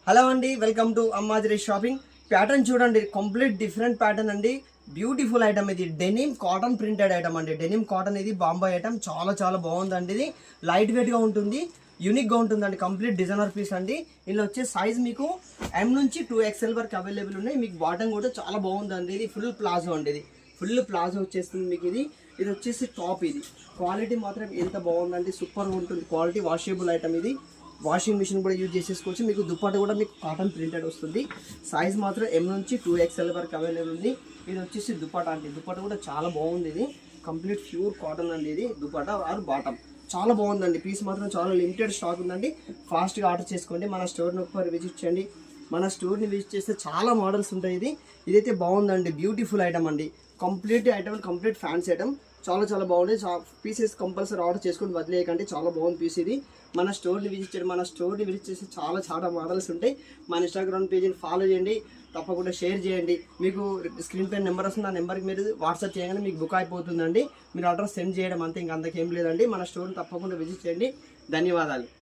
Hello అండి, welcome to అమ్మాజరీ shopping. Pattern చూడండి, complete different pattern అండి. బ్యూటిఫుల్ ఐటమ్ ఇది. డెనిమ్ కాటన్ ప్రింటెడ్ ఐటమ్ అండి. డెనిమ్ కాటన్ ఇది బాంబాయ్ ఐటమ్. చాలా చాలా బాగుందండి. ఇది లైట్ వెయిట్గా ఉంటుంది, యూనిక్గా ఉంటుందండి. కంప్లీట్ డిజైనర్ పీస్ అండి. ఇందులో వచ్చే సైజ్ మీకు M నుంచి 2XL వరకు అవైలబుల్ ఉన్నాయి. మీకు బాటమ్ కూడా చాలా బాగుందండి. ఇది ఫుల్ ప్లాజో అండి. ఇది ఫుల్ ప్లాజో వచ్చేస్తుంది మీకు. ఇది వచ్చేసి టాప్. ఇది క్వాలిటీ మాత్రం ఎంత బాగుందండి, సూపర్గా ఉంటుంది క్వాలిటీ. వాషబుల్ ఐటమ్ ఇది. వాషింగ్ మిషన్ కూడా యూజ్ చేసేసుకోవచ్చు. మీకు దుప్పట్ట కూడా మీకు కాటన్ ప్రింటెడ్ వస్తుంది. సైజ్ మాత్రం M నుంచి 2XL వరకు అవైలబుల్ ఉంది. ఇది వచ్చేసి దుప్పట్ట అండి. దుప్పట్ట కూడా చాలా బాగుంది. ఇది కంప్లీట్ ప్యూర్ కాటన్ అండి. ఇది దుప్పట్ట ఆర్ బాటమ్ చాలా బాగుందండి. పీస్ మాత్రం చాలా లిమిటెడ్ స్టాక్ ఉందండి. ఫాస్ట్గా ఆర్డర్ చేసుకోండి. మన స్టోర్ని ఒకసారి విజిట్ చేయండి. మన స్టోర్ని విజిట్ చేస్తే చాలా మోడల్స్ ఉంటాయి. ఇదైతే బాగుందండి. బ్యూటిఫుల్ ఐటమ్ అండి. Complete item, complete fancy item. చాలా చాలా బాగుంది. పీసెస్ కంపల్సరీ ఆర్డర్ చేసుకొని వదిలేయకండి. చాలా బాగుంది పీస్ ఇది. మన స్టోర్ని విజిట్ చేయండి. మన స్టోర్ని విజిట్ చేసి చాలా చాలా మోడల్స్ ఉంటాయి. మన ఇన్స్టాగ్రామ్ పేజీని ఫాలో చేయండి. తప్పకుండా షేర్ చేయండి. మీకు స్క్రీన్ పైన నెంబర్ వస్తుంది. ఆ నెంబర్కి మీరు వాట్సాప్ చేయగానే మీకు బుక్ అయిపోతుందండి. మీరు అడ్రస్ సెండ్ చేయడం అంతే, ఇంక అంతకేం లేదండి. మన స్టోర్ని తప్పకుండా విజిట్ చేయండి. ధన్యవాదాలు.